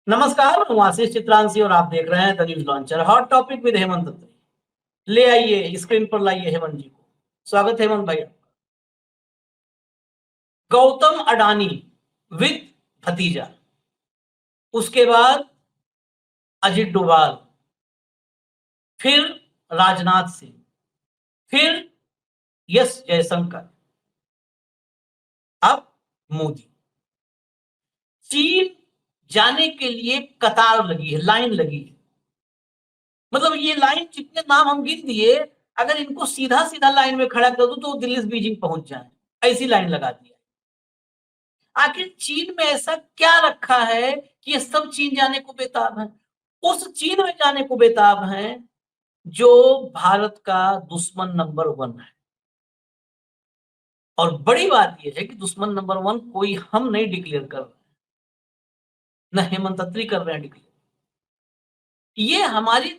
नमस्कार, मैं हूं आशीष चित्रांशी और आप देख रहे हैं the news launcher. Hot topic with Hemant Dutt. ले आइए, स्क्रीन पर लाइए हेमंत जी को। स्वागत है हेमंत भाई। गौतम अडानी विद भतीजा, उसके बाद अजित डोभाल, फिर राजनाथ सिंह, फिर एस जयशंकर, अब मोदी। चीन जाने के लिए कतार लगी है, लाइन लगी है। मतलब ये लाइन, जितने नाम हम गिन दिए, अगर इनको सीधा सीधा लाइन में खड़ा कर दो तो दिल्ली से बीजिंग पहुंच जाए, ऐसी लाइन लगा दी है। आखिर चीन में ऐसा क्या रखा है कि ये सब चीन जाने को बेताब है? उस चीन में जाने को बेताब है जो भारत का दुश्मन नंबर 1 है। और बड़ी बात यह है कि दुश्मन नंबर 1 कोई हम नहीं डिक्लेयर कर रहे, न हेमंत अत्री कर रहे हैं डिक्लेयर। ये हमारी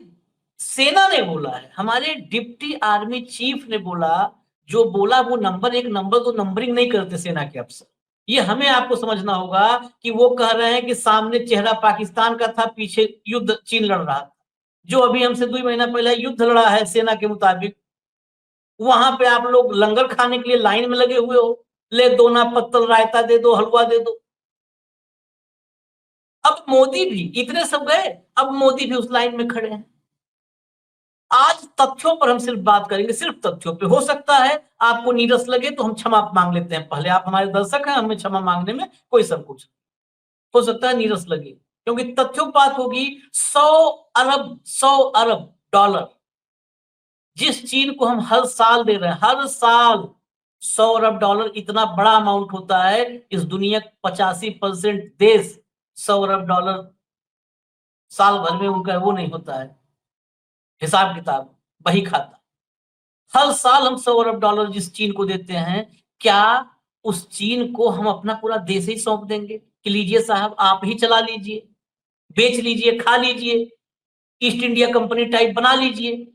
सेना ने बोला है, हमारे डिप्टी आर्मी चीफ ने बोला। जो बोला वो नंबर 1 नंबर तो नंबरिंग नहीं करते सेना के अफसर। ये हमें आपको समझना होगा कि वो कह रहे हैं कि सामने चेहरा पाकिस्तान का था, पीछे युद्ध चीन लड़ रहा था। जो अभी हमसे 2 महीना पहले युद्ध लड़ा है सेना के मुताबिक, वहां पे आप लोग लंगर खाने के लिए लाइन में लगे हुए हो। ले दो ना पत्तल, रायता दे दो, हलवा दे दो। अब मोदी भी, इतने सब गए, अब मोदी भी उस लाइन में खड़े हैं। आज तथ्यों पर हम सिर्फ बात करेंगे, सिर्फ तथ्यों पे। हो सकता है आपको नीरस लगे तो हम क्षमा मांग लेते हैं पहले। आप हमारे दर्शक हैं, हमें क्षमा मांगने में कोई संकोच। हो सकता है नीरस लगे, क्योंकि तथ्यों बात होगी। 100 अरब जिस चीन को हम हर साल दे रहे हैं, हर साल 100 अरब, इतना बड़ा अमाउंट होता है। इस दुनिया 85% देश $100 साल भर में उनका वो नहीं होता है हिसाब किताब, वही खाता। हर साल हम $100 अरब जिस चीन को देते हैं, क्या उस चीन को हम अपना पूरा देश ही सौंप देंगे कि लीजिए साहब आप ही चला लीजिए, बेच लीजिए, खा लीजिए, ईस्ट इंडिया कंपनी टाइप बना लीजिए?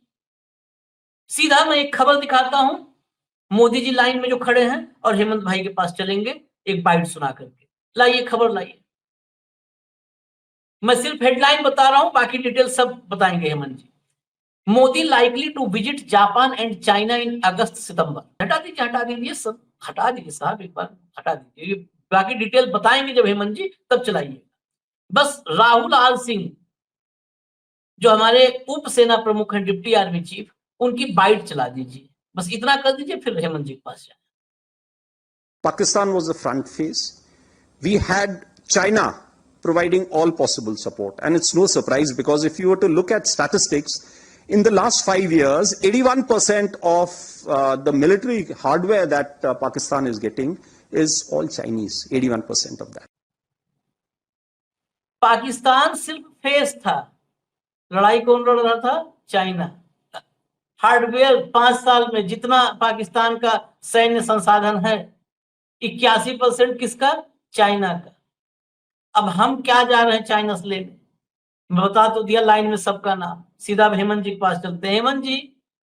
सीधा मैं एक खबर दिखाता हूं। मोदी जी लाइन में जो खड़े हैं और हेमंत भाई के पास चलेंगे एक बाइट सुना करके। लाइए खबर लाइए। मैं सिर्फ हेडलाइन बता रहा हूं, बाकी डिटेल सब बताएंगे Hemant ji. Modi likely to visit Japan and China in August September. हटा दीजिए सब, हटा दीजिए साहब, एक बार हटा दीजिए। बाकी डिटेल बताएंगे जब हेमंत जी, तब चलाइए। बस राहुल आर सिंह जो हमारे उप सेना प्रमुख हैं, डिप्टी आर्मी चीफ, उनकी बाइट चला दीजिए। बस इतना कर दीजिए, फिर हेमंत जी के पास जाए। Pakistan was the front face. We had China providing all possible support. And it's no surprise because if you were to look at statistics, in the last 5 years, 81% of the military hardware that Pakistan is getting is all Chinese, 81% of that. Pakistan सिर्फ face था, लड़ाई कौन लड़ रहा था? China. Hardware 5 साल में जितना पाकिस्तान का सैन्य संसाधन है, 81% किसका? चाइना का। अब हम क्या जा रहे हैं चाइना से लेने? मैं बता तो दिया लाइन में सबका नाम। सीधा हेमंत जी के पास चलते हैं। हेमंत जी,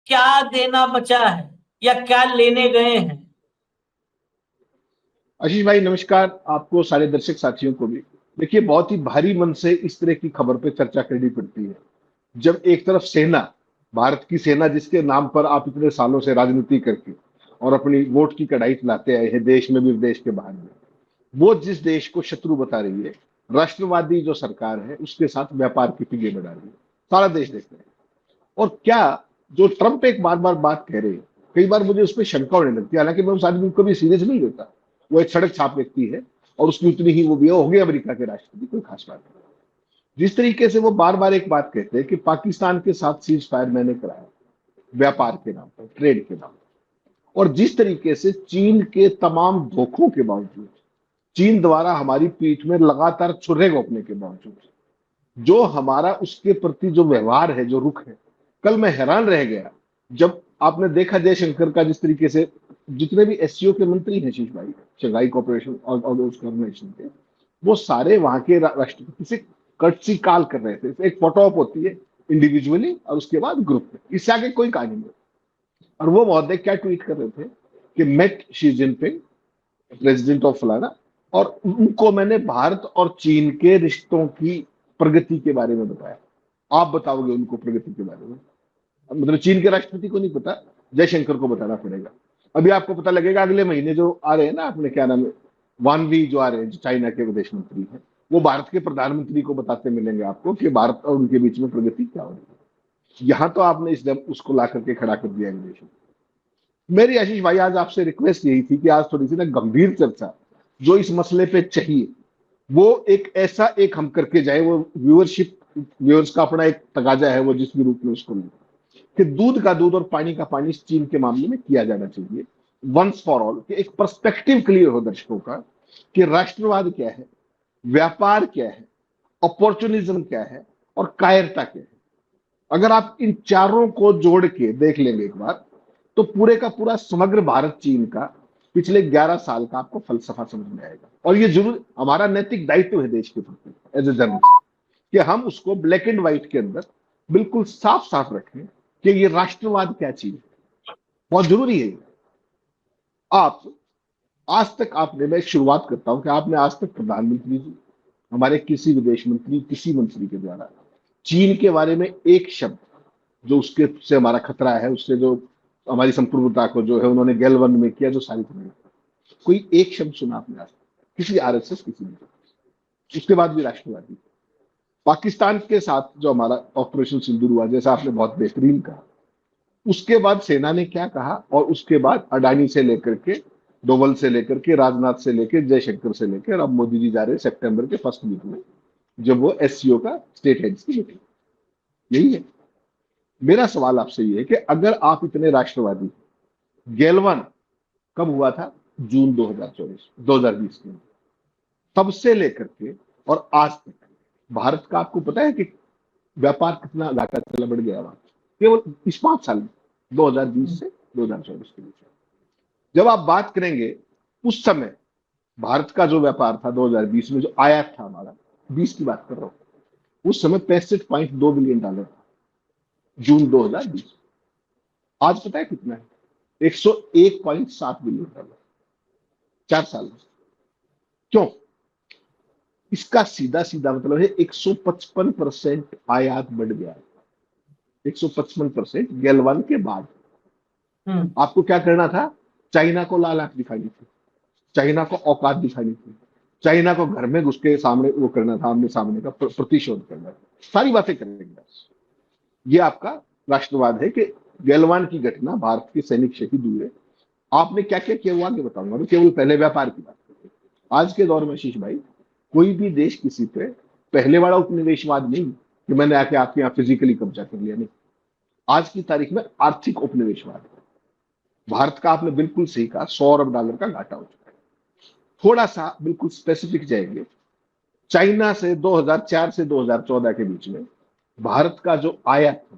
क्या देना बचा है या क्या लेने गए हैं? आशीष भाई नमस्कार, आपको सारे दर्शक साथियों को भी। देखिए, बहुत ही भारी मन से इस तरह की खबर पे चर्चा करनी पड़ती है जब एक तरफ सेना, भारत की सेना जिसके नाम पर आप इतने सालों से राजनीति करके और अपनी वोट की कढ़ाई चलाते आए हैं देश में भी विदेश के बाहर में, वो जिस देश को शत्रु बता रही है, राष्ट्रवादी जो सरकार है उसके साथ व्यापार की फिगे बढ़ा रही है, सारा देश देख रहे हैं। और क्या जो ट्रंप एक बार बार बात कह रहे हैं, कई बार मुझे उस पर शंका होने लगती है। हालांकि मैं उस आदमी को कभी सीरियस नहीं लेता, वो एक सड़क छाप व्यक्ति है और उसकी उतनी ही वो भी हो गई अमेरिका के राष्ट्रपति, कोई खास बात नहीं। जिस तरीके से वो बार बार एक बात कहते हैं कि पाकिस्तान के साथ सीज फायर मैंने कराया व्यापार के नाम पर, ट्रेड के नाम पर, और जिस तरीके से चीन के तमाम धोखों के बावजूद, चीन द्वारा हमारी पीठ में लगातार छुरे घोंपने के बावजूद, जो हमारा उसके प्रति जो व्यवहार है, जो रुख है, कल मैं हैरान रह गया जब आपने देखा जयशंकर का जिस तरीके से, जितने भी एससीओ के मंत्री हैं शीश भाई, शंघाई कोऑपरेशन और ऑर्गेनाइजेशन के, वो सारे वहां के राष्ट्रपति से कर्टसी कॉल कर रहे थे। एक फोटो ऑप होती है इंडिविजुअली और उसके बाद ग्रुप में, इससे आगे कोई कहानी नहीं। और वो महोदय क्या ट्वीट कर रहे थे कि met Xi Jinping president of फलाना, और उनको मैंने भारत और चीन के रिश्तों की प्रगति के बारे में बताया। आप बताओगे उनको प्रगति के बारे में? मतलब चीन के राष्ट्रपति को नहीं पता, जयशंकर को बताना पड़ेगा। अभी आपको पता लगेगा अगले महीने जो आ रहे हैं ना, अपने क्या नाम है, वानवी जो आ रहे हैं, जो चाइना के विदेश मंत्री हैं, वो भारत के प्रधानमंत्री को बताते मिलेंगे आपको कि भारत और उनके बीच में प्रगति क्या हो रही है। यहाँ तो आपने इस उसको ला करके खड़ा कर दिया विदेश में। मेरी आशीष भाई आज आपसे रिक्वेस्ट यही थी कि आज थोड़ी सी ना गंभीर चर्चा जो इस मसले पे चाहिए, वो एक ऐसा एक हम करके जाए, वो व्यूअर्स का अपना एक तकाजा है, वो जिस भी रूप में उसको लें, कि दूध का दूध और पानी का पानी चीन के मामले में किया जाना चाहिए वंस फॉर ऑल, कि एक पर्सपेक्टिव क्लियर हो दर्शकों का कि राष्ट्रवाद क्या है, व्यापार क्या है, अपॉर्चुनिज्म क्या है और कायरता क्या है। अगर आप इन चारों को जोड़ के देख लेंगे एक बार, तो पूरे का पूरा समग्र भारत चीन का पिछले 11 साल का आपको फलसफा समझ में आएगा। और ये जरूर हमारा नैतिक दायित्व है देश के प्रति एज ए जर्नलिस्ट, कि हम उसको ब्लैक एंड व्हाइट के अंदर बिल्कुल साफ साफ रखें कि ये राष्ट्रवाद क्या चीज है। बहुत जरूरी है। आप आज तक आपने, मैं एक शुरुआत करता हूं कि आपने आज तक प्रधानमंत्री जी, हमारे किसी विदेश मंत्री, किसी मंत्री के द्वारा चीन के बारे में एक शब्द जो उसके से हमारा खतरा है, उससे जो हमारी संप्रभुता को जो है उन्होंने गैलवन में किया, जो सारी तरह कोई एक शब्द सुना आपने आज तक किसी आरएसएस, किसी ने? उसके बाद भी राष्ट्रवादी। पाकिस्तान के साथ जो हमारा ऑपरेशन सिंदूर हुआ, जैसा आपने बहुत बेहतरीन कहा, उसके बाद सेना ने क्या कहा, और उसके बाद अडानी से लेकर के, डोवल से लेकर के, राजनाथ से लेकर, जयशंकर से लेकर, अब मोदी जी जा रहे हैं सितंबर के फर्स्ट वीक में, जब वो एससीओ का स्टेट हेड्स की मीटिंग। यही है मेरा सवाल आपसे, ये है कि अगर आप इतने राष्ट्रवादी, गैलवन कब हुआ था? जून 2020 में, तब से लेकर के और आज तक भारत का आपको पता है कि व्यापार कितना घाटा चला बढ़ गया वहां, केवल इस 5 साल में, 2020 से 2024 के बीच में। जब आप बात करेंगे उस समय भारत का जो व्यापार था 2020 में, जो आयात था हमारा, 20 की बात कर रहा हूं, उस समय 65.2 बिलियन डॉलर था, जून 2020। आज पता है कितना है? 101.7 बिलियन डॉलर, 4 साल में। क्यों? इसका सीधा सीधा मतलब है 155% आयात बढ़ गया, 155% गैलवन के बाद। आपको क्या करना था? चाइना को लालच दिखानी थी, चाइना को औकात दिखानी थी, चाइना को घर में घुस के सामने वो करना था, आमने सामने का प्रतिशोध करना था, सारी बातें करेंगे। ये आपका राष्ट्रवाद है कि गैलवान की घटना भारत के सैनिक शहीद हुए। आपने क्या क्या किया वो आगे बताऊंगा, मैं केवल पहले व्यापार की बात करते। आज के दौर में आशीष भाई, कोई भी देश किसी पे पहले वाला उपनिवेशवाद नहीं कि मैंने आके आपके यहाँ फिजिकली कब्जा कर लिया, नहीं। आज की तारीख में आर्थिक उपनिवेशवाद है। भारत का आपने बिल्कुल सही कहा, $100 अरब का घाटा हो चुका है। थोड़ा सा बिल्कुल स्पेसिफिक जाएंगे, चाइना से 2004 से 2014 के बीच में भारत का जो आयात था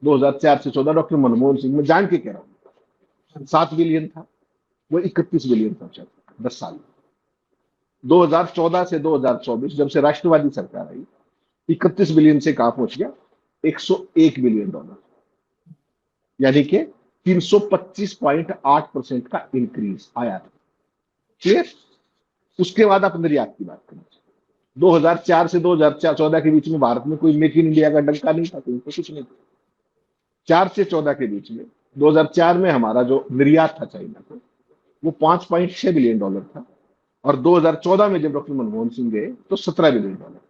2004 से 14, डॉक्टर मनमोहन सिंह, मैं जान के कह रहा हूं, 7 बिलियन था, वो 31 बिलियन पहुंचा 10 साल में। 2014 से 2024 जब से राष्ट्रवादी सरकार आई, 31 बिलियन से कहां पहुंच गया? 101 बिलियन डॉलर, यानी कि 325.8% का इंक्रीज आया था। क्लियर? उसके बाद आप निर्यात की बात करें, 2004 से 2014 के बीच में भारत में कोई मेक इन इंडिया का डंका नहीं था, कुछ नहीं था। 4 से 14 के बीच में, 2004 में हमारा जो निर्यात था चाइना को, वो 5.6 बिलियन डॉलर था, और 2014 में जब डॉक्टर मनमोहन सिंह गए तो 17 बिलियन डॉलर,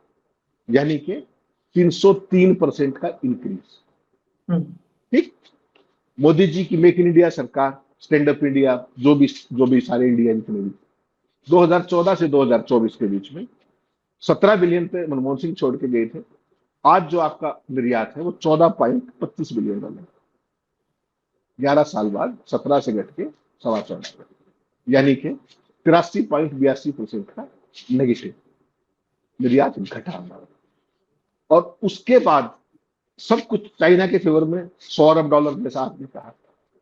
यानी कि 303% का इंक्रीज। ठीक? मोदी जी की मेक इन इंडिया सरकार, स्टैंड अप इंडिया, जो भी सारे इंडिया जितने भी, 2014 से 2024 के बीच में 17 बिलियन पे मनमोहन सिंह छोड़ के गए थे। आज जो आपका निर्यात है वो 14.25 बिलियन डॉलर, 11 साल बाद 17 से घट के 14.25, यानी कि 83.82% का नेगेटिव निर्यात घटा हमारा। और उसके बाद सब कुछ चाइना के फेवर में, $100 अरब जैसा आपने कहा।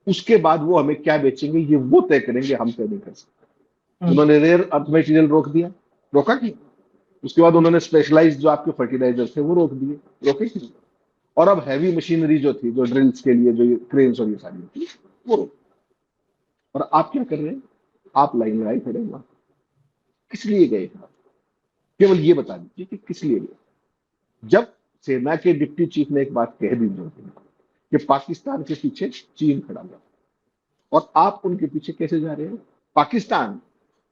उसके बाद वो हमें क्या बेचेंगे ये वो तय करेंगे, हम तय नहीं कर सकते। उन्होंने रेयर अर्थ मटेरियल रोक दिया, रोका क्यों? उसके बाद उन्होंने स्पेशलाइज्ड जो आपके फर्टिलाइजर थे वो रोक दिए, रोके क्यों? और अब हैवी मशीनरी जो थी, जो ड्रिल्स के लिए जो क्रेन्स और ये सारी थी, वो रोक। और आप क्या कर रहे हैं? आप लाइन लगाए खड़े वहां, किस लिए गए? केवल ये बता दीजिए कि किस लिए गए। जब सेना के डिप्टी चीफ ने एक बात कह दी कि पाकिस्तान के पीछे चीन खड़ा हुआ, और आप उनके पीछे कैसे जा रहे हैं? पाकिस्तान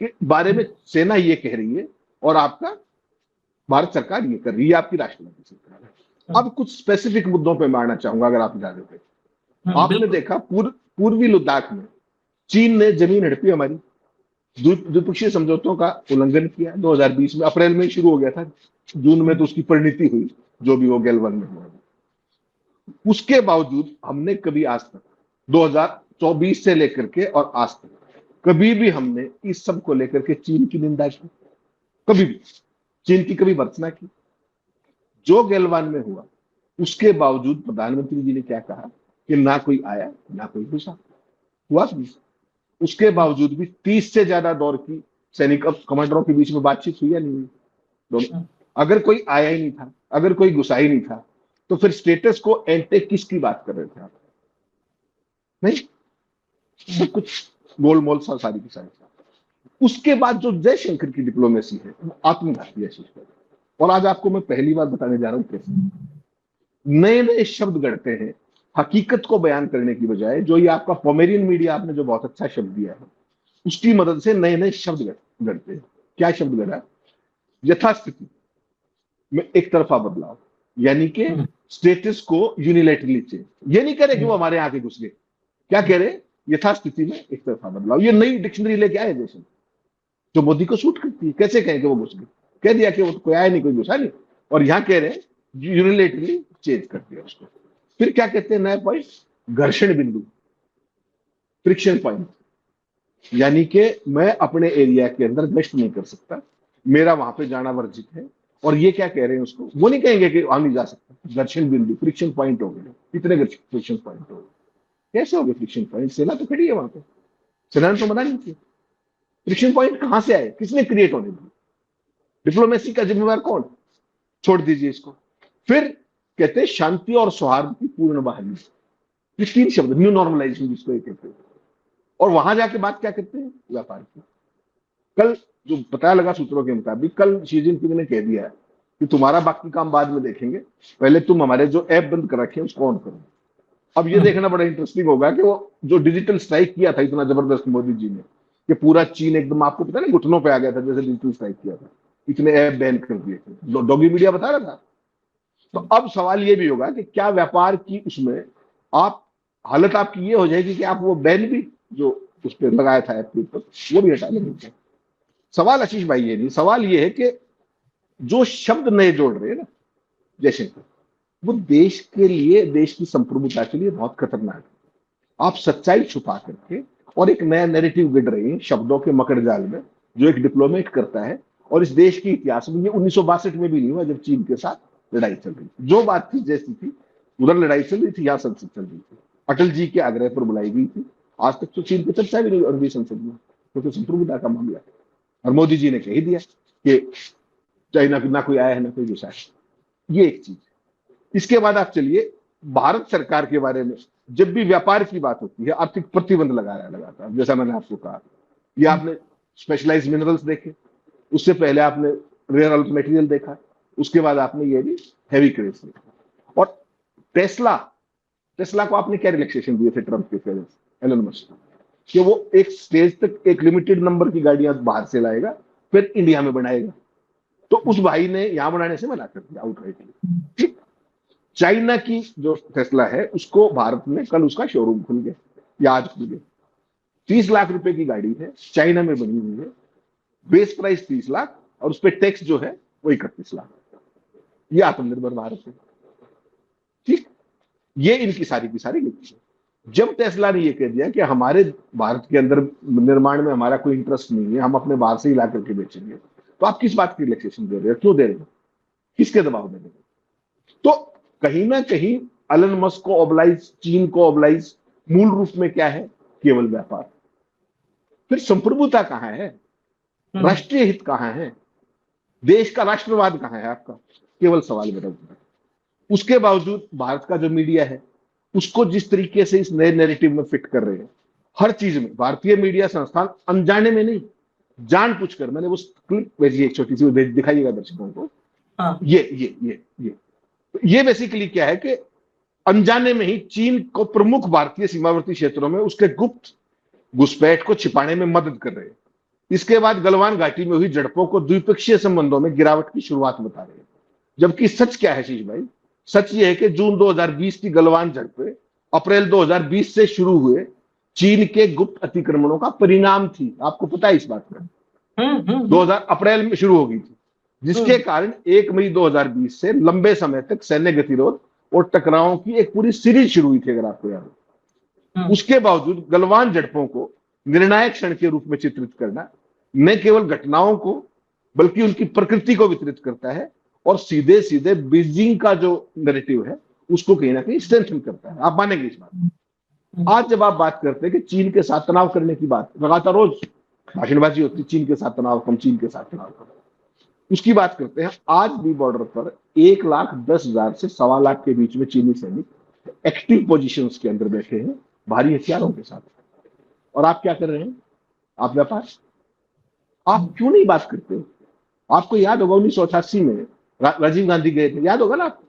के बारे में सेना ये कह रही है और आपका भारत सरकार ये कर रही है, आपकी राष्ट्रपति सरकार है। अब कुछ स्पेसिफिक मुद्दों पे मैं आना चाहूंगा, अगर आप इजाजत दें। आपने बिल्कुल। देखा पूर्वी लद्दाख में चीन ने जमीन हड़पी, हमारी द्विपक्षीय समझौतों का उल्लंघन किया। 2020 में अप्रैल में शुरू हो गया था, जून में तो उसकी परिणति हुई, जो भी वो गैलवान में हुआ। उसके बावजूद हमने कभी आज तक 2024 से लेकर के और आज तक कभी भी हमने इस सब को लेकर के चीन की निंदा की? कभी भी चीन की कभी भर्त्सना की? जो गैलवान में हुआ उसके बावजूद प्रधानमंत्री जी ने क्या कहा कि ना कोई आया ना कोई घुसा, हुआ भी। उसके बावजूद भी 30 से ज्यादा दौर की सैनिक कमांडरों के बीच में बातचीत हुई या नहीं? दोनों। अगर कोई आया ही नहीं था, अगर कोई घुसा ही नहीं था, तो फिर स्टेटस को एंटेक किसकी बात कर रहे थे आप? नहीं, सब कुछ गोलमोल सा सारी की सारी। उसके बाद जो जयशंकर की डिप्लोमेसी है वो आत्मघाती है। और आज आपको मैं पहली बार बताने जा रहा हूं कैसे नए नए शब्द गढ़ते हैं हकीकत को बयान करने की बजाय। जो ये आपका पोमेरियन मीडिया आपने जो बहुत अच्छा शब्द दिया है, उसकी मदद से नए नए शब्द गढ़ते हैं। क्या शब्द गढ़ा? यथास्थिति में एक तरफा बदलाव, यानी कि स्टेटस को यूनिलैटरली चेंज। ये नहीं कह रहे कि वो हमारे आके घुस गए, क्या कह रहे? यथास्थिति में एक तरफा बदलाव। ये नई डिक्शनरी लेके आए देश में, जो मोदी को सूट करती है। कैसे कहें कि वो घुस गए? कह दिया कि वो कोई आया नहीं, कोई घुसा नहीं, और यहां कह रहे हैं यूनिलैटरली चेंज कर दिया उसको। फिर क्या कहते हैं नया पॉइंट? घर्षण बिंदु, फ्रिक्शन पॉइंट, यानी कि मैं अपने एरिया के अंदर गश्त नहीं कर सकता, मेरा वहां पे जाना वर्जित है। और ये क्या कह रहे हैं उसको? वो नहीं कहेंगे कि वहां नहीं जा सकता। घर्षण बिंदु, फ्रिक्शन पॉइंट हो गए। कितने फ्रिक्शन पॉइंट हो गए? कैसे हो गए फ्रिक्शन पॉइंट? सेना तो खड़ी है वहां पे, सेना ने तो मना नहीं किया। फ्रिक्शन पॉइंट कहां से आए? किसने क्रिएट होने दिए? डिप्लोमेसी का जिम्मेवार कौन? छोड़ दीजिए इसको। फिर कहते हैं शांति और सौहार्द की पूर्ण बहाली। ये 3 शब्द, न्यू नॉर्मलाइजेशन जिसको कहते हैं। और वहां जाके बात क्या करते हैं? व्यापार की। कल जो पता लगा सूत्रों के मुताबिक, कल शी जिनपिंग ने कह दिया है कि तुम्हारा बाकी काम बाद में देखेंगे, पहले तुम हमारे जो ऐप बंद कर रखे हैं उसको ऑन करो। अब ये देखना बड़ा इंटरेस्टिंग होगा कि वो जो डिजिटल स्ट्राइक किया था इतना जबरदस्त मोदी जी ने, कि पूरा चीन एकदम आपको पता है घुटनों पे आ गया था जैसे डिजिटल स्ट्राइक किया था, इतने ऐप बैन कर दिए थे, डॉगी मीडिया बता रहा था। तो अब सवाल ये भी होगा कि क्या व्यापार की उसमें आप हालत आपकी ये हो जाएगी कि आप वो बैन भी जो उस पर लगाया था ऐप के ऊपर वो भी हटा लेंगे? सवाल आशीष भाई ये नहीं, सवाल ये है कि जो शब्द नए जोड़ रहे हैं ना जयशंकर, वो देश के लिए, देश की संप्रभुता के लिए बहुत खतरनाक है। आप सच्चाई छुपा करके और एक नया नैरेटिव गढ़ रहे हैं शब्दों के मकड़ जाल में, जो एक डिप्लोमेट करता है। और इस देश के इतिहास में ये 1962 में भी नहीं हुआ, जब चीन के साथ लड़ाई चल रही थी। जो बात थी जैसी थी, उधर लड़ाई चल रही थी, यहाँ संसद चल रही थी, अटल जी के आग्रह पर बुलाई गई थी। आज तक तो चीन की चर्चा भी नहीं हुई संसद में, क्योंकि संप्रभुता का मामला है। और मोदी जी ने कह दिया कि चाइना ना कोई आया है ना कोई घुसा है। ये एक चीज। इसके बाद आप चलिए भारत सरकार के बारे में, जब भी व्यापार की बात होती है आर्थिक प्रतिबंध लगाया लगातार, जैसा मैंने आपको कहा। ये आपने स्पेशलाइज्ड मिनरल्स देखे, उससे पहले आपने रेयर अर्थ मटेरियल देखा, उसके बाद आपने ये भी हैवी क्रेज देखा। और टेस्ला को आपने क्या रिलैक्सेशन दिए थे ट्रंप के पेरेंट्स एलन मस्क, कि वो एक स्टेज तक एक लिमिटेड नंबर की गाड़ियां बाहर से लाएगा, फिर इंडिया में बनाएगा। तो उस भाई ने यहां बनाने से मना कर दिया आउटराइटली। ठीक। चाइना की जो टेस्ला है उसको भारत में कल उसका शोरूम खुल गया, या आज खुल गया। 30 लाख रुपए की गाड़ी है, चाइना में बनी हुई है, बेस प्राइस 30 लाख और उस पर टैक्स जो है वो 31 लाख। ये आत्मनिर्भर भारत है। ठीक। ये इनकी सारी की सारी नीति है। जब टेस्ला ने ये कह दिया कि हमारे भारत के अंदर निर्माण में हमारा कोई इंटरेस्ट नहीं है, हम अपने बाहर से ही ला करके बेचेंगे, तो आप किस बात की रिलैक्सेशन दे रहे हो? क्यों दे रहे हो? किसके दबाव में दे रहे हो? तो कहीं ना कहीं एलन मस्क को ओबलाइज, चीन को ओबलाइज, मूल रूप में क्या है? केवल व्यापार। फिर संप्रभुता कहां है? राष्ट्रीय हित कहां है? देश का राष्ट्रवाद कहां है आपका? केवल सवाल मेरा है। उसके बावजूद भारत का जो मीडिया है उसको जिस तरीके से इस नए नैरेटिव में फिट कर रहे हैं, हर चीज में भारतीय मीडिया संस्थान अनजाने में नहीं जानबूझकर, मैंने वो क्लिप भेजी एक छोटी सी, दिखाइएगा दर्शकों को, हाँ। ये बेसिकली क्या है कि अनजाने में ही चीन को प्रमुख भारतीय सीमावर्ती क्षेत्रों में उसके गुप्त घुसपैठ को छिपाने में मदद कर रहे हैं। इसके बाद गलवान घाटी में हुई झड़पों को द्विपक्षीय संबंधों में गिरावट की शुरुआत बता रहे हैं। जबकि सच क्या है शीश भाई? सच ये है कि जून 2020 की गलवान झड़पें अप्रैल 2020 से शुरू हुए चीन के गुप्त अतिक्रमणों का परिणाम थी। आपको पता है इस बात का? 2000 अप्रैल में शुरू हो गई थी, जिसके कारण 1 मई 2020 से लंबे समय तक सैन्य गतिरोध और टकरावों की एक पूरी सीरीज शुरू हुई थी, अगर आपको याद हो। उसके बावजूद गलवान झड़पों को निर्णायक क्षण के रूप में चित्रित करना न केवल घटनाओं को बल्कि उनकी प्रकृति को वितरित करता है और सीधे सीधे बीजिंग का जो नैरेटिव है उसको कहीं ना कहीं स्ट्रेंथन करता है। आप मानेंगे इस बात? आज जब आप बात करते हैं कि चीन के साथ तनाव करने की बात, लगातार रोज भाषणबाजी होती, चीन के साथ तनाव कम, चीन के साथ तनाव कम, उसकी बात करते हैं। आज भी बॉर्डर पर 1,10,000 से 1,15,000 के बीच में चीनी सैनिक एक्टिव पोजीशंस के अंदर बैठे हैं भारी हथियारों के साथ। और आप क्या कर रहे हैं? आप व्यापार। आप क्यों नहीं बात करते? आपको याद होगा 1988 में राजीव गांधी गए थे, याद होगा ना आपको?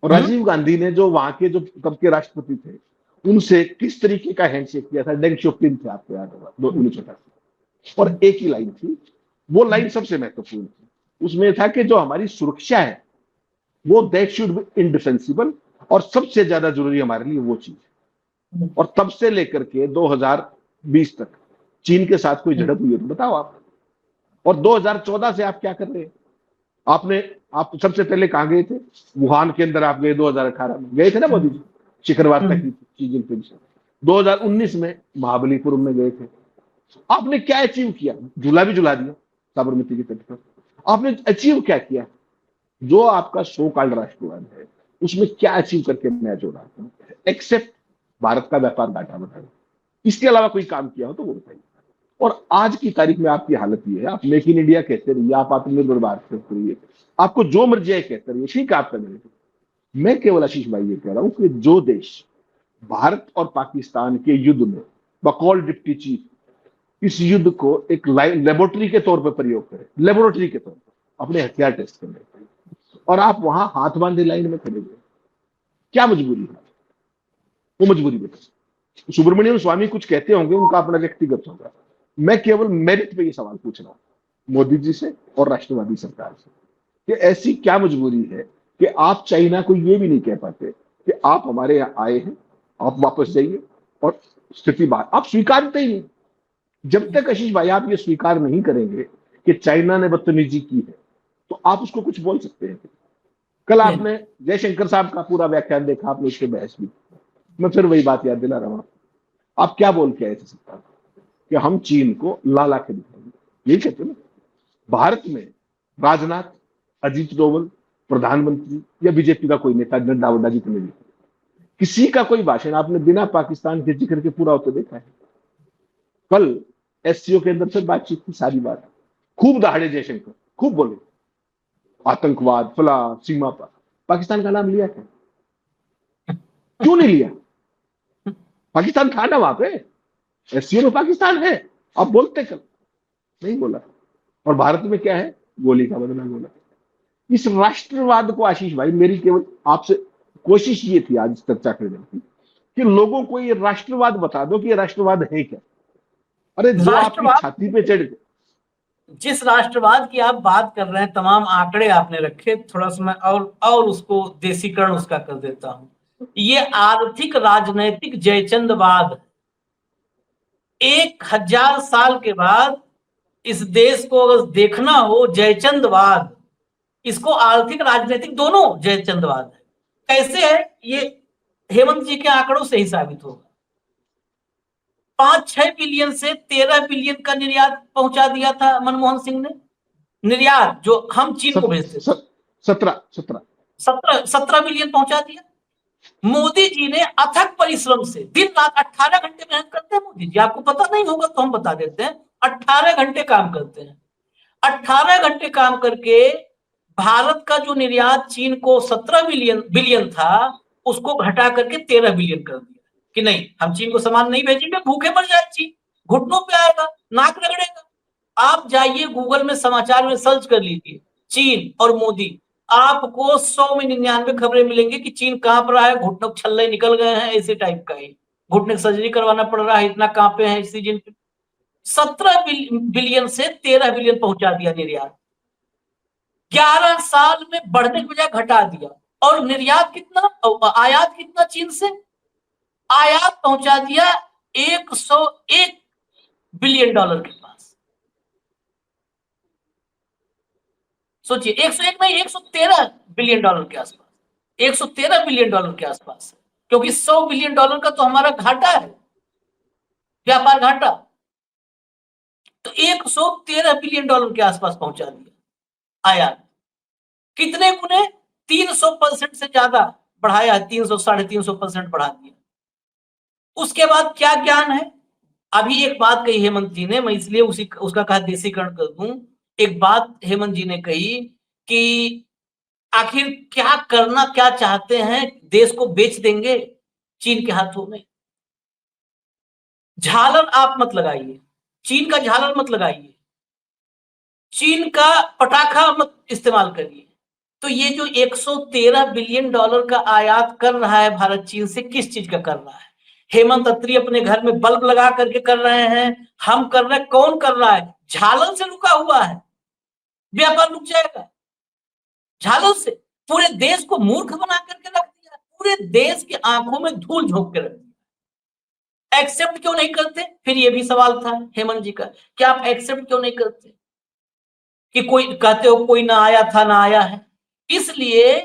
और राजीव गांधी ने जो वहां के जो तब के राष्ट्रपति थे उनसे किस तरीके का हैंडशेक किया था? डेंग शोपिन थे, आपको याद होगा, 1988। और एक ही लाइन थी, वो लाइन सबसे महत्वपूर्ण थी। उसमें था कि जो हमारी सुरक्षा है वो दैट शुड बी इंडिफेंसिबल, और सबसे ज्यादा जरूरी हमारे लिए वो चीज है। और तब से लेकर के 2020 तक चीन के साथ कोई झड़प हुई है तो बताओ आप। और 2014 से आप क्या कर रहे हैं? आप सबसे पहले कहां गए थे? वुहान के अंदर आप गए, 2018 में गए थे ना मोदी जी, शिखर वार्ता की थी शी जिनपिंग से। 2019 में महाबलीपुरम में गए थे। आपने क्या अचीव किया? झूला भी झुला दिया साबरमती के तट पर। आपने अचीव क्या किया? जो आपका सो कॉल्ड राष्ट्रवाद है उसमें क्या अचीव करके मैं जोड़ा, एक्सेप्ट भारत का व्यापार घाटा बढ़ाना। इसके अलावा कोई काम किया हो तो वो बताइए। और आज की तारीख में आपकी हालत ये है, आप मेक इन इंडिया कहते रहिए, आप आत्मनिर्भर भारत कहते रहिए, आपको जो मर्जी है कहते रहिए, ठीक है आपका नहीं। मैं केवल आशीष भाई ये कह रहा हूं कि जो देश भारत और पाकिस्तान के युद्ध में बकौल डिप्टी चीफ इस युद्ध को एक लेबोरेटरी के तौर पर प्रयोग करे, लेबोरेटरी के तौर पर अपने हथियार टेस्ट करने, और आप वहां हाथ बांधे लाइन में खड़े हुए, क्या मजबूरी है? वो मजबूरी बता। सुब्रमण्यम स्वामी कुछ कहते होंगे, उनका अपना व्यक्तिगत होगा। मैं केवल मेरिट पे ये सवाल पूछ रहा हूं मोदी जी से और राष्ट्रवादी सरकार से कि ऐसी क्या मजबूरी है कि आप चाइना को ये भी नहीं कह पाते कि आप हमारे यहाँ आए हैं, आप वापस जाइए, और स्थिति बात आप स्वीकारते ही नहीं। जब तक आशीष भाई आप ये स्वीकार नहीं करेंगे कि चाइना ने बदतमीजी की है तो आप उसको कुछ बोल सकते हैं? कल आपने जयशंकर साहब का पूरा व्याख्यान देखा, आपने उसके बहस भी। मैं फिर वही बात याद दिला रहा हूं, आप क्या बोल के आए थे सरकार कि हम चीन को लाला के दिखाएंगे, यही कहते ना। भारत में राजनाथ, अजीत डोवल, प्रधानमंत्री या बीजेपी का कोई नेता, नड्डा वड्डा जितने भी, किसी का कोई भाषण आपने बिना पाकिस्तान के जिक्र के पूरा होते देखा है? कल एससीओ के अंदर फिर बातचीत की, सारी बात खूब दहाड़े जयशंकर, खूब बोले आतंकवाद फला सीमा पर, पाकिस्तान का नाम लिया क्या? क्यों नहीं लिया? पाकिस्तान था ना वहां पे, एससीओ में पाकिस्तान है, आप बोलते कल नहीं बोला। और भारत में क्या है? गोली का बदला गोला। इस राष्ट्रवाद को आशीष भाई, मेरी केवल आपसे कोशिश ये थी आज चर्चा करने की कि लोगों को ये राष्ट्रवाद बता दो कि ये राष्ट्रवाद है क्या। अरे जो आपकी छाती पे चढ़ गए, जिस राष्ट्रवाद की आप बात कर रहे हैं, तमाम आंकड़े आपने रखे, थोड़ा सा मैं और उसको देसीकरण उसका कर देता हूं। ये आर्थिक राजनैतिक जयचंदवाद 1000 साल के बाद इस देश को अगर देखना हो, जयचंदवाद, इसको आर्थिक राजनीतिक दोनों जयचंदवाद है। कैसे है ये? हेमंत जी के आंकड़ों से ही साबित होगा। 5-6 बिलियन से 13 बिलियन का निर्यात पहुंचा दिया था मनमोहन सिंह ने। निर्यात जो हम चीन को भेजते थे, 17 बिलियन पहुंचा दिया। मोदी जी ने अथक परिश्रम से दिन रात 18 घंटे मेहनत करते हैं मोदी जी, आपको पता नहीं होगा तो हम बता देते हैं। 18 घंटे काम करते हैं। 18 घंटे काम करके भारत का जो निर्यात चीन को 17 बिलियन था उसको घटा करके 13 बिलियन कर दिया कि नहीं, हम चीन को सामान नहीं भेजेंगे, भूखे मर जाए चीन, घुटनों पे आएगा, नाक रगड़ेगा। आप जाइए गूगल में समाचार में सर्च कर लीजिए चीन और मोदी, आपको 100 में 99 खबरें मिलेंगी कि चीन कांप रहा है, घुटनों के छल्ले निकल गए हैं, ऐसे टाइप का ही घुटने की सर्जरी करवाना पड़ रहा है, इतना कांपे हैं इस सीजन पे। 17 बिलियन से 13 बिलियन पहुंचा दिया निर्यात, 11 साल में बढ़ने की बजाय घटा दिया। और निर्यात कितना, आयात कितना चीन से, आयात पहुंचा दिया 101 बिलियन डॉलर के पास। सोचिए 101 नहीं, 113 बिलियन डॉलर के आसपास, 113 बिलियन डॉलर के आसपास, क्योंकि 100 बिलियन डॉलर का तो हमारा घाटा है, व्यापार घाटा। तो 113 बिलियन डॉलर के आसपास पहुंचा दिया आयात। कितने गुने, 300% से ज्यादा बढ़ाया, 300 350% बढ़ा दिया। उसके बाद क्या ज्ञान है, अभी एक बात कही हेमंत जी ने, मैं इसलिए उसका कहा देशीकरण कर दूं। एक बात हेमंत जी ने कही कि आखिर क्या करना क्या चाहते हैं, देश को बेच देंगे चीन के हाथों में। झालर आप मत लगाइए, चीन का झालर मत लगाइए, चीन का पटाखा मत इस्तेमाल करिए। तो ये जो 113 बिलियन डॉलर का आयात कर रहा है भारत चीन से, किस चीज का कर रहा है? हेमंत अत्री अपने घर में बल्ब लगा करके कर रहे हैं, हम कर रहे हैं, कौन कर रहा है? झालर से रुका हुआ है, व्यापार रुक जाएगा झालर से। पूरे देश को मूर्ख बना करके रख दिया, पूरे देश की आंखों में धूल झोंक के रख दिया। एक्सेप्ट क्यों नहीं करते? फिर ये भी सवाल था हेमंत जी का, क्या आप एक्सेप्ट क्यों नहीं करते कि कोई, कहते हो कोई ना आया था ना आया है, इसलिए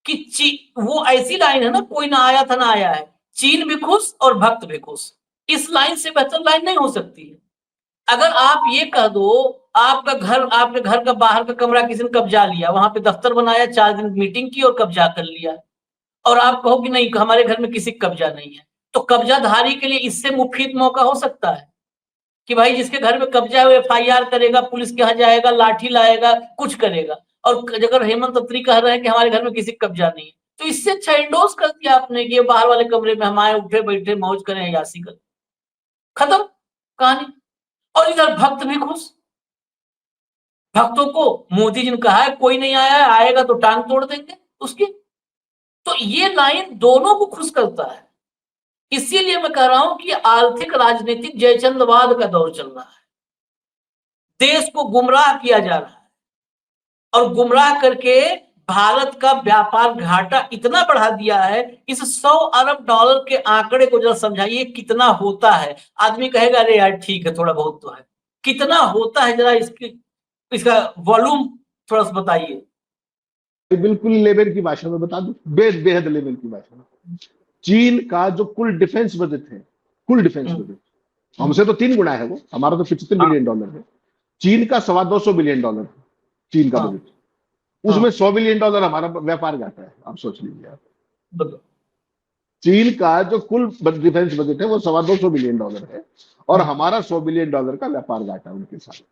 कि वो ऐसी लाइन है ना, कोई ना आया था ना आया है, चीन भी खुश और भक्त भी खुश। इस लाइन से बेहतर लाइन नहीं हो सकती है। अगर आप ये कह दो आपके घर का बाहर का कमरा किसी ने कब्जा लिया, वहां पे दफ्तर बनाया, 4 दिन मीटिंग की और कब्जा कर लिया, और आप कहो कि नहीं हमारे घर में किसी कब्जा नहीं है, तो कब्जाधारी के लिए इससे मुफीद मौका हो सकता है कि भाई जिसके घर में कब्जा है वो FIR करेगा, पुलिस के यहाँ जाएगा, लाठी लाएगा, कुछ करेगा। और अगर हेमंत अत्री कह रहे हैं कि हमारे घर में किसी कब्जा नहीं है, तो इससे अच्छा इंडोर्स कर दिया आपने कि बाहर वाले कमरे में हम आए, उठे बैठे मौज करें, यासी करें, खत्म कहानी। और इधर भक्त भी खुश, भक्तों को मोदी जी ने कहा है कोई नहीं आया है, आएगा तो टांग तोड़ देंगे उसकी। तो ये लाइन दोनों को खुश करता है। इसीलिए मैं कह रहा हूं कि आर्थिक राजनीतिक जयचंदवाद का दौर चल रहा है, देश को गुमराह किया जा रहा है, और गुमराह करके भारत का व्यापार घाटा इतना बढ़ा दिया है। इस 100 अरब डॉलर के आंकड़े को जरा समझाइए कितना होता है। आदमी कहेगा अरे यार ठीक है थोड़ा बहुत तो है, कितना होता है जरा इसका वॉल्यूम थोड़ा सा बताइए। बिल्कुल लेवल की भाषा में बता दूं, बेहद लेवल की भाषा में, चीन का जो कुल डिफेंस बजट है, कुल डिफेंस बजट हमसे तो 3 गुना है, वो हमारा तो 75 बिलियन डॉलर है, चीन का 225 बिलियन डॉलर है चीन का बजट, उसमें 100 बिलियन डॉलर हमारा व्यापार जाता है। आप सोच लीजिए, आप चीन का जो कुल डिफेंस बजट है वो 225 बिलियन डॉलर है, और हमारा 100 बिलियन डॉलर का व्यापार घाटा उनके साथ।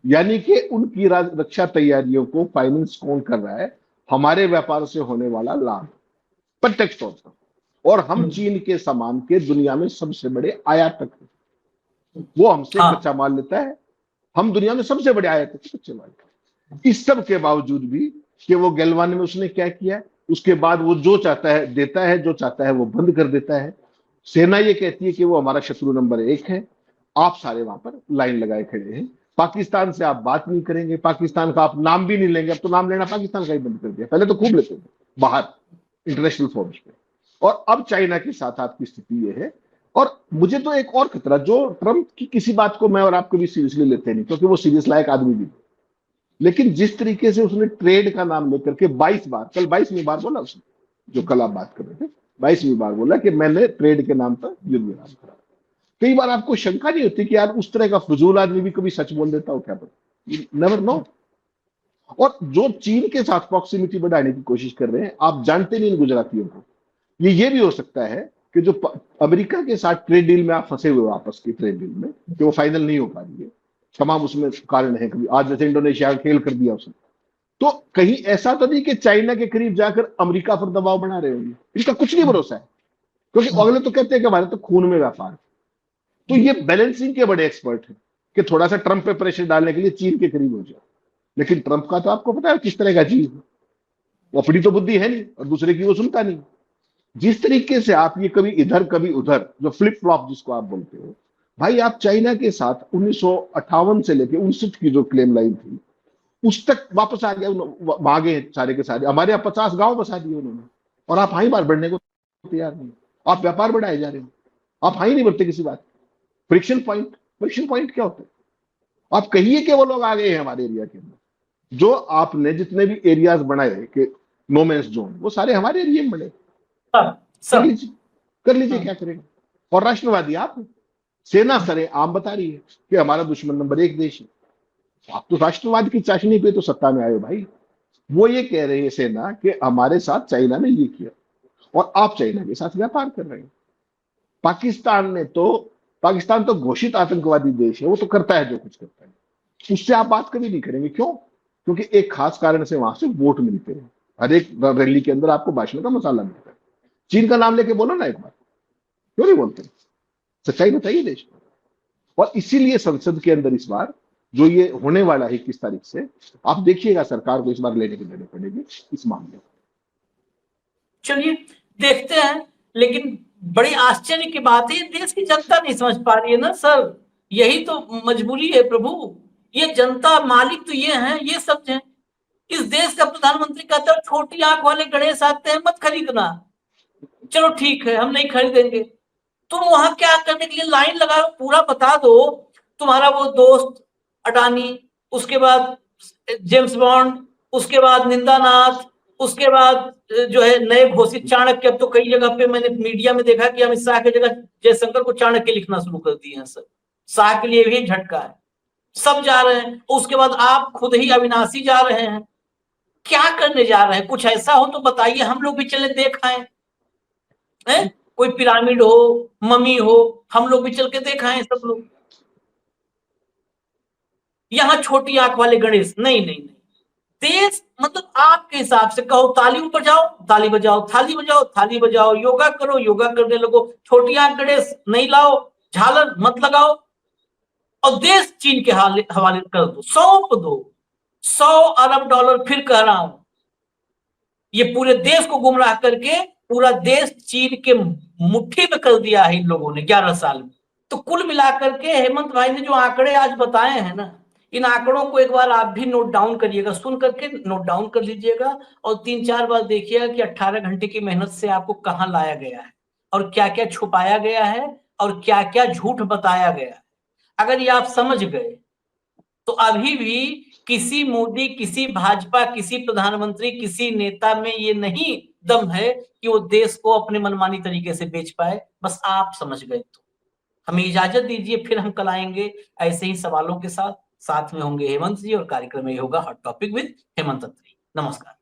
यानी कि उनकी रक्षा तैयारियों को फाइनेंस कौन कर रहा है? हमारे व्यापार से होने वाला लाभ, प्रत्यक्ष तौर पर। और हम चीन के सामान के दुनिया में सबसे बड़े आयातक हैं, वो हमसे कच्चा माल लेता है, हम दुनिया में सबसे बड़े आयातक हैं कच्चे माल। इस सब के बावजूद भी कि वो गलवान में उसने क्या किया, उसके बाद वो जो चाहता है देता है, जो चाहता है वो बंद कर देता है। सेना ये कहती है कि वो हमारा शत्रु नंबर 1 है, आप सारे वहां पर लाइन लगाए खड़े हैं। पाकिस्तान से आप बात नहीं करेंगे, पाकिस्तान का आप नाम भी नहीं लेंगे, अब तो नाम लेना पाकिस्तान का ही बंद कर दिया, पहले तो खूब लेते थे बाहर इंटरनेशनल फोरम्स पे। और अब चाइना के साथ आपकी स्थिति ये है। और मुझे तो एक और खतरा, जो ट्रंप की किसी बात को मैं और आप कभी सीरियसली लेते नहीं, क्योंकि वो सीरियस लायक आदमी भी, लेकिन जिस तरीके से उसने ट्रेड का नाम लेकर के 22 बार, कल 22वीं बार बोला उसने, जो कल आप बात कर रहे थे, 22वीं बार बोला कि मैंने ट्रेड के नाम पर युद्ध विराम करा। कई बार आपको शंका नहीं होती कि यार उस तरह का फजूल आदमी भी कभी सच बोल देता हो क्या पता, नेवर नो। और जो चीन के साथ प्रॉक्सिमिटी बढ़ाने की कोशिश कर रहे हैं, आप जानते नहीं इन गुजरातियों को, ये भी हो सकता है कि जो अमेरिका के साथ ट्रेड डील में आप फंसे हुए आपस की ट्रेड डील में, कि वो फाइनल नहीं हो पा रही है, तमाम उसमें कारण है, कभी आज जैसे इंडोनेशिया खेल कर दिया उसने, तो कहीं ऐसा तो नहीं कि चाइना के करीब जाकर अमेरिका पर दबाव बना रहे होंगे, इसका कुछ नहीं भरोसा है, क्योंकि अगले तो कहते हैं कि हमारे तो खून में व्यापार। तो ये बैलेंसिंग के बड़े एक्सपर्ट हैं कि थोड़ा सा ट्रंप पे प्रेशर डालने के लिए चीन के करीब हो जाए, लेकिन ट्रंप का तो आपको पता है किस तरह का चीज है, वो अपनी तो बुद्धि है नहीं और दूसरे की वो सुनता नहीं। जिस तरीके से आप ये कभी इधर कभी उधर, जो फ्लिप फ्लॉप जिसको आप बोलते हो, भाई आप चाइना के साथ 1958 से लेके 59 की जो क्लेम लाइन थी उस तक वापस आ गया, भागे सारे के सारे। हमारे यहाँ 50 गांव बसा दिए उन्होंने, और आप हाई बार बढ़ने को तैयार नहीं। आप व्यापार बढ़ाए जा रहे हो, आप हाई नहीं बढ़ते किसी बात। फ्रिक्शन पॉइंट क्या होता है? आप कहिए कि वो लोग आ गए हैं हमारे एरिया के अंदर। जो आपने जितने भी एरियाज बनाए कि नो मैंस जोन, वो सारे हमारे एरिया में बने। सब कर सब लीजिए, कर लीजिए, क्या करेंगे? और राष्ट्रवादी आप, सेना सरे आम बता रही है कि हमारा दुश्मन नंबर 1 देश है। आप तो राष्ट्रवाद की चाशनी पे तो सत्ता में आए हो भाई। वो ये कह रही है सेना कि हमारे साथ चाइना ने ये किया, और आप चाइना के साथ व्यापार कर रहे हैं। पाकिस्तान ने तो, पाकिस्तान तो घोषित आतंकवादी देश है, वो तो करता है जो कुछ करता है, उससे आप बात कभी नहीं करेंगे। क्यों? क्योंकि एक खास कारण से वहां से वोट मिलते हैं। हर एक रैली के अंदर आपको भाषण का मसाला मिलता है। चीन का नाम लेके बोलो ना एक बार, क्यों नहीं बोलते? सच्चाई बताइए देश को। और इसीलिए संसद के अंदर इस बार जो ये होने वाला है 21 तारीख से, आप देखिएगा सरकार को इस बार लेने की देनी पड़ेगी इस मामले में। चलिए देखते हैं, लेकिन बड़ी आश्चर्य की बात है देश की जनता नहीं समझ पा रही है ना सर। यही तो मजबूरी है प्रभु। ये जनता, मालिक तो ये हैं, ये समझे। इस देश का प्रधानमंत्री कहता है छोटी आंख वाले गणेश आते हैं मत खरीदना। चलो ठीक है, हम नहीं खरीदेंगे। तुम वहां क्या करने के लिए लाइन लगाओ, पूरा बता दो। तुम्हारा वो दोस्त अडानी, उसके बाद जेम्स बॉन्ड, उसके बाद निंदानाथ, उसके बाद जो है नए घोषित चाणक्य। अब तो कई जगह पे मैंने मीडिया में देखा कि अमित शाह की जगह जयशंकर को चाणक्य लिखना शुरू कर दिए हैं सर। शाह के लिए भी झटका है। सब जा रहे हैं, उसके बाद आप खुद ही अविनाशी जा रहे हैं। क्या करने जा रहे हैं? कुछ ऐसा हो तो बताइए, हम लोग भी चले देख आए। कोई पिरामिड हो, मम्मी हो, हम लोग भी चल के देखा है सब लोग। यहां छोटी आंख वाले गणेश नहीं नहीं नहीं। देश मतलब आपके हिसाब से कहो, ताली बजाओ ताली बजाओ, थाली बजाओ थाली बजाओ, योगा करो योगा करने लगो, छोटी आंख गणेश नहीं लाओ, झालर मत लगाओ, और देश चीन के हवाले कर दो, सौंप दो। $100 अरब, फिर कह रहा हूं, ये पूरे देश को गुमराह करके पूरा देश चीन के मुट्ठी में कर दिया है इन लोगों ने 11 साल में। तो कुल मिलाकर के हेमंत भाई ने जो आंकड़े आज बताए हैं ना, इन आंकड़ों को एक बार आप भी नोट डाउन करिएगा, सुन करके नोट डाउन कर लीजिएगा, और 3-4 बार देखिएगा कि 18 घंटे की मेहनत से आपको कहां लाया गया है, और क्या क्या छुपाया गया है, और क्या क्या झूठ बताया गया है। अगर ये आप समझ गए तो अभी भी किसी मोदी, किसी भाजपा, किसी प्रधानमंत्री, किसी नेता में ये नहीं दम है कि वो देश को अपने मनमानी तरीके से बेच पाए। बस आप समझ गए तो हमें इजाजत दीजिए, फिर हम कल आएंगे ऐसे ही सवालों के साथ। साथ में होंगे हेमंत जी, और कार्यक्रम में होगा हॉट टॉपिक विद हेमंत अत्री। नमस्कार।